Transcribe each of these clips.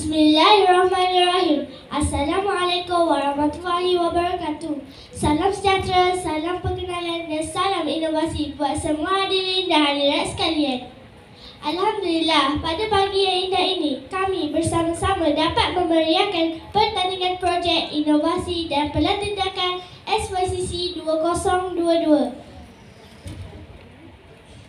Bismillahirrahmanirrahim. Assalamualaikum warahmatullahi wabarakatuh. Salam sejahtera, salam perkenalan dan salam inovasi buat semua hadirin dan hadirat sekalian. Alhamdulillah, pada pagi yang indah ini, kami bersama-sama dapat memeriahkan pertandingan projek inovasi dan pelantikan SYCC 2022.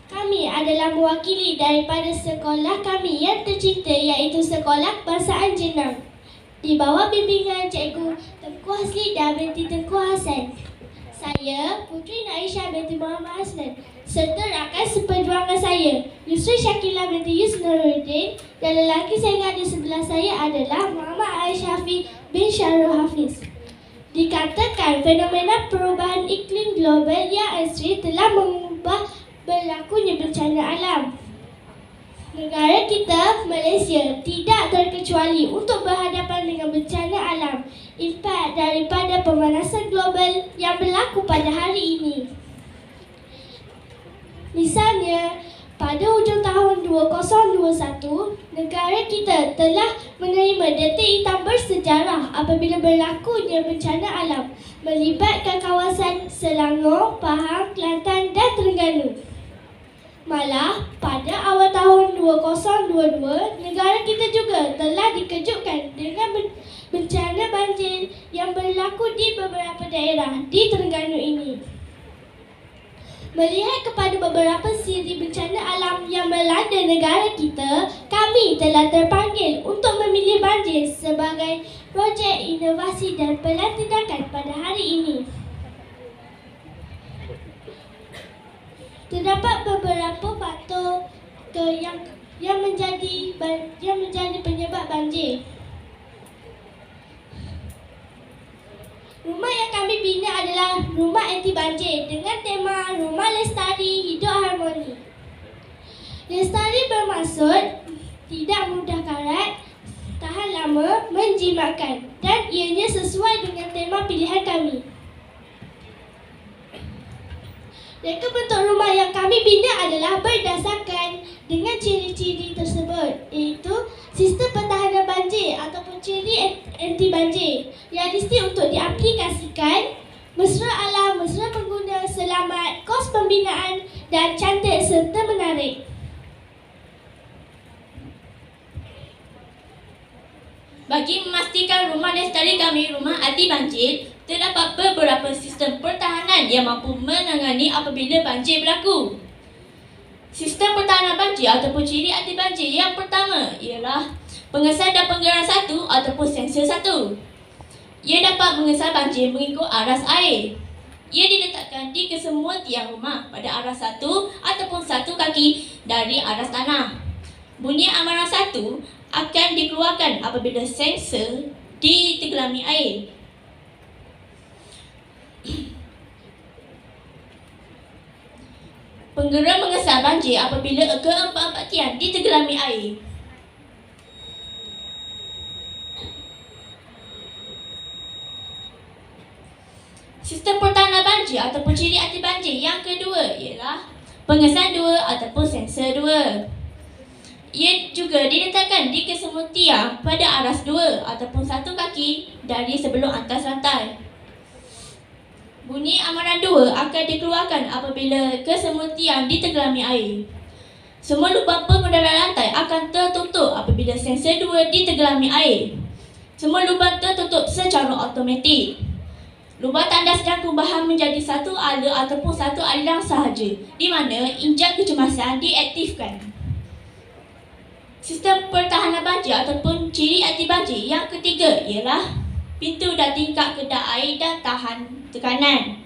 Kami adalah mewakili daripada sekolah kami yang tercinta, iaitu Sekolah Kebangsaan Jenang, di bawah bimbingan Cikgu Tengku Haslida binti Tengku Hasan. Saya, Putri Naisha binti Muhammad Hasnan, serta rakan seperjuangan saya, Yusri Syakila binti Yusnuruddin, dan lelaki saya di sebelah saya adalah Muhammad Aisyah Hafiz bin Syarul Hafiz. Dikatakan fenomena perubahan iklim global yang ekstrim telah mengubah berlakunya bencana alam. Negara kita, Malaysia, tidak terkecuali untuk berhadapan dengan bencana alam, impak daripada pemanasan global yang berlaku pada hari ini. Misalnya, pada hujung tahun 2021, negara kita telah menerima detik hitam bersejarah apabila berlakunya bencana alam melibatkan kawasan Selangor, Pahang, Kelantan dan Terengganu. Malah, pada awal tahun 2022, negara kita juga telah dikejutkan dengan bencana banjir yang berlaku di beberapa daerah di Terengganu ini. Melihat kepada beberapa siri bencana alam yang melanda negara kita, kami telah terpanggil untuk memilih banjir sebagai projek inovasi dan pelantikan pada hari ini. Terdapat beberapa faktor yang menjadi penyebab banjir. Rumah yang kami bina adalah rumah anti banjir dengan tema Rumah Lestari Hidup Harmoni. Lestari bermaksud tidak mudah karat, tahan lama, menjimatkan, dan ianya sesuai dengan tema pilihan kami. Reka bentuk rumah yang kami bina adalah berdasarkan dengan ciri-ciri tersebut, iaitu sistem pertahanan banjir ataupun ciri anti banjir, realistik untuk diaplikasikan, mesra alam, mesra pengguna, selamat, kos pembinaan dan cantik serta menarik. Bagi memastikan rumah lestari kami rumah anti banjir, terdapat beberapa sistem pertahanan yang mampu menangani apabila banjir berlaku. Sistem pertahanan banjir ataupun ciri anti banjir yang pertama ialah pengesan dan penggerak satu ataupun sensor satu. Ia dapat mengesal banjir mengikut aras air. Ia diletakkan di kesemua tiang rumah pada aras satu ataupun satu kaki dari aras tanah. Bunyi amaran satu akan dikeluarkan apabila sensor ditenggelami air. Penggerak mengesal banjir apabila keempat-empat tiang ditenggelami air. Sistem pertahanan banjir ataupun ciri anti banjir yang kedua ialah pengesan dua ataupun sensor dua. Ia juga diletakkan di kesemua tiang pada aras dua ataupun satu kaki dari sebelum atas rantai. Bunyi amaran 2 akan dikeluarkan apabila kesemua tiang ditenggelami air. Semua lubang pemudaran lantai akan tertutup apabila sensor 2 ditenggelami air. Semua lubang tertutup secara automatik. Lubang tandas dan kubahan menjadi satu ala ataupun satu aliran sahaja, di mana injak kecemasan diaktifkan. Sistem pertahanan banjir ataupun ciri anti banjir yang ketiga ialah pintu dan tingkap kedap air dan tahan tekanan.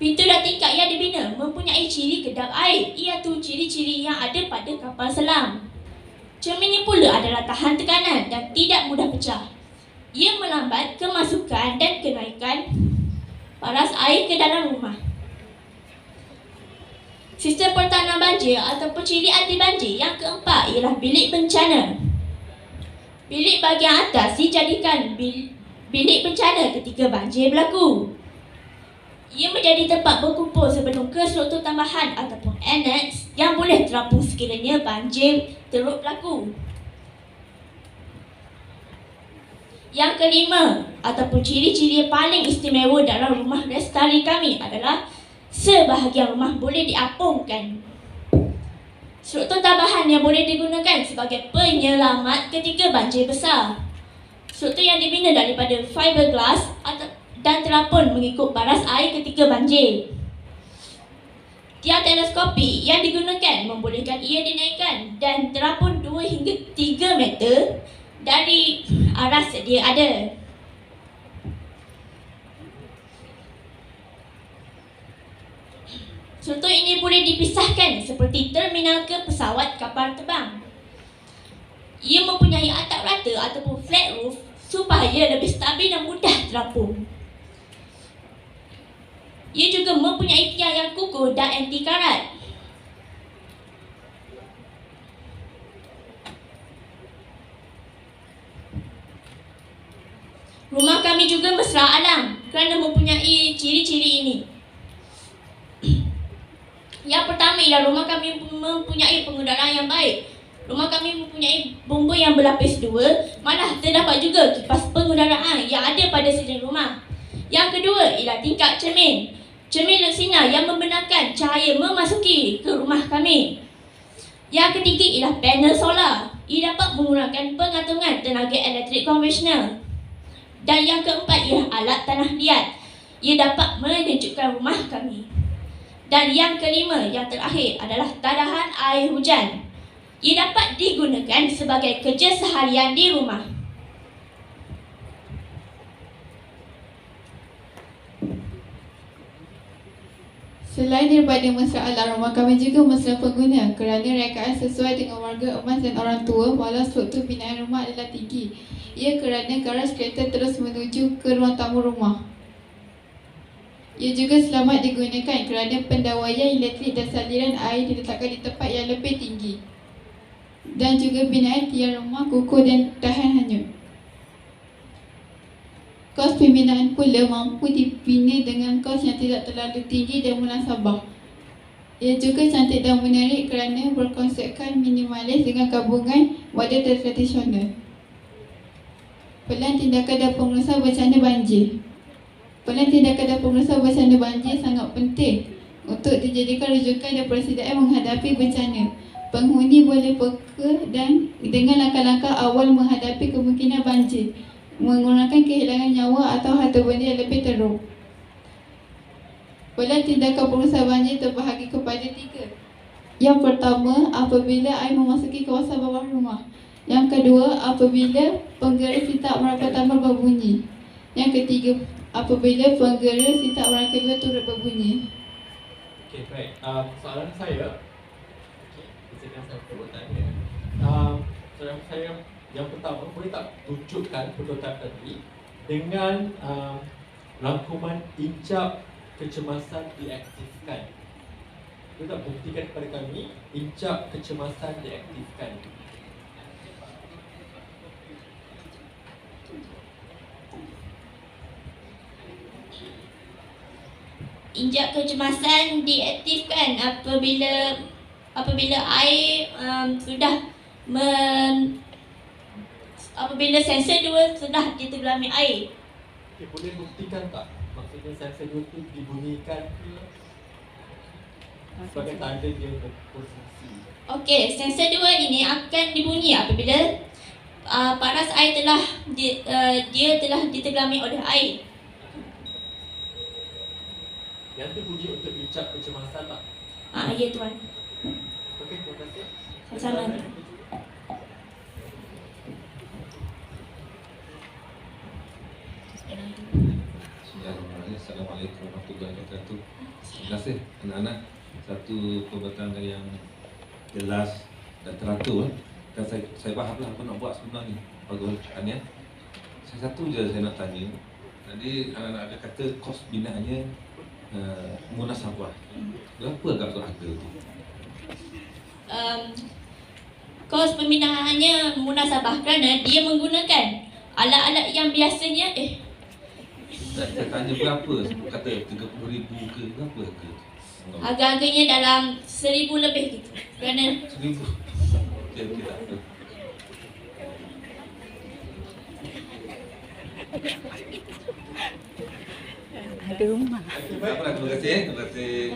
Pintu dan tingkap yang dibina mempunyai ciri kedap air, iaitu ciri-ciri yang ada pada kapal selam. Cerminnya pula adalah tahan tekanan dan tidak mudah pecah. Ia melambat kemasukan dan kenaikan paras air ke dalam rumah. Sistem pertahanan banjir ataupun ciri anti banjir yang keempat ialah bilik bencana. Bilik bahagian atas dijadikan bilik bencana ketika banjir berlaku. Ia menjadi tempat berkumpul sebelum ke struktur tambahan ataupun annex yang boleh terapung sekiranya banjir teruk berlaku. Yang kelima ataupun ciri-ciri yang paling istimewa dalam rumah lestari kami adalah sebahagian rumah boleh diapungkan. Struktur tambahan yang boleh digunakan sebagai penyelamat ketika banjir besar. Struktur yang dibina daripada fiberglass dan terapun mengikut baras air ketika banjir. Tiang teleskopi yang digunakan membolehkan ia dinaikkan dan terapun 2 hingga 3 meter dari arah sedia ada. Struktur ini boleh dipisahkan seperti terminal ke pesawat kapal terbang. Ia mempunyai atap rata ataupun flat roof supaya lebih stabil dan mudah terapung. Ia juga mempunyai tiang yang kukuh dan anti karat. Rumah kami juga mesra alam kerana mempunyai ciri-ciri ini. Yang pertama ialah rumah kami mempunyai pengudaraan yang baik. Rumah kami mempunyai bumbung yang berlapis 2, malah terdapat juga kipas pengudaraan yang ada pada setiap rumah. Yang kedua ialah tingkap cermin. Cermin luksina yang membenarkan cahaya memasuki ke rumah kami. Yang ketiga ialah panel solar. Ia dapat mengurangkan pengantungan tenaga elektrik konvensional. Dan yang keempat ialah alat tanah liat. Ia dapat menyejukkan rumah kami. Dan yang kelima, yang terakhir adalah tadahan air hujan. Ia dapat digunakan sebagai kerja seharian di rumah. Selain daripada mesra alam, rumah kami juga mesra pengguna kerana rekaan sesuai dengan warga emas dan orang tua walau struktur binaan rumah adalah tinggi. Ia kerana garaj kereta terus menuju ke ruang tamu rumah. Ia juga selamat digunakan kerana pendawaian elektrik dan saliran air diletakkan di tempat yang lebih tinggi. Dan juga binaan tiang rumah kukuh dan tahan hanyut. Kos pembinaan pula mampu dibina dengan kos yang tidak terlalu tinggi dan munasabah. Ia juga cantik dan menarik kerana berkonsepkan minimalis dengan gabungan model tradisional. Pelan tindakan dan pengurusan bencana banjir. Pelan tindakan dan pengurusan bencana banjir sangat penting untuk dijadikan rujukan dan persediaan menghadapi bencana. Penghuni boleh peka dan dengan langkah-langkah awal menghadapi kemungkinan banjir, mengurangkan kehilangan nyawa atau harta benda yang lebih teruk. Pelan tindakan pengurusan banjir terbahagi kepada 3. Yang pertama, apabila air memasuki kawasan bawah rumah. Yang kedua, apabila penggera sitak merangka pertama berbunyi. Yang ketiga, apabila penggera sitak merangka kedua turut berbunyi. Okey, baik. Soalan saya, saya perlu tanya. Soalan saya yang pertama, boleh tak tunjukkan prototipe tadi dengan rangkuman incap kecemasan diaktifkan? Boleh tak buktikan kepada kami incap kecemasan diaktifkan? Injap kecemasan diaktifkan apabila air apabila sensor 2 sudah ditegelami air. Okay, boleh buktikan tak? Maksudnya sensor 2 tu dibunyikan ke sebagai tanda dia berfungsi? Okey, sensor 2 ini akan dibunyi apabila paras air telah dia telah ditegelami oleh air. Yang tu bunyi untuk incap kecemasan tak? Ya tuan. Okey, terima kasih. Sama-sama. Assalamualaikum warahmatullahi wabarakatuh. Terima kasih anak-anak. Satu pembahasan yang jelas dan teratur. Dan saya fahamlah apa nak buat sebenarnya. Bagus, Tanya. Satu je saya nak tanya. Tadi anak-anak ada kata kos binaannya munasabah. Berapa agak harga tu? Kos pembinaannya munasabah kerana dia menggunakan alat-alat yang biasanya Saya tanya berapa? Kata 30,000 ke berapa harga? harga-harganya dalam 1,000 lebih gitu. Kerana 1,000. Okey, tak apa. Ada rumah. Apalah, terima kasih. Terima kasih.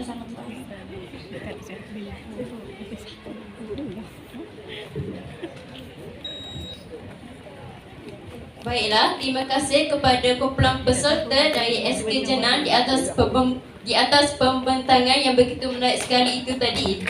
Baiklah, terima kasih kepada kumpulan peserta dari SK Jenang di atas pembentangan yang begitu menarik sekali itu tadi.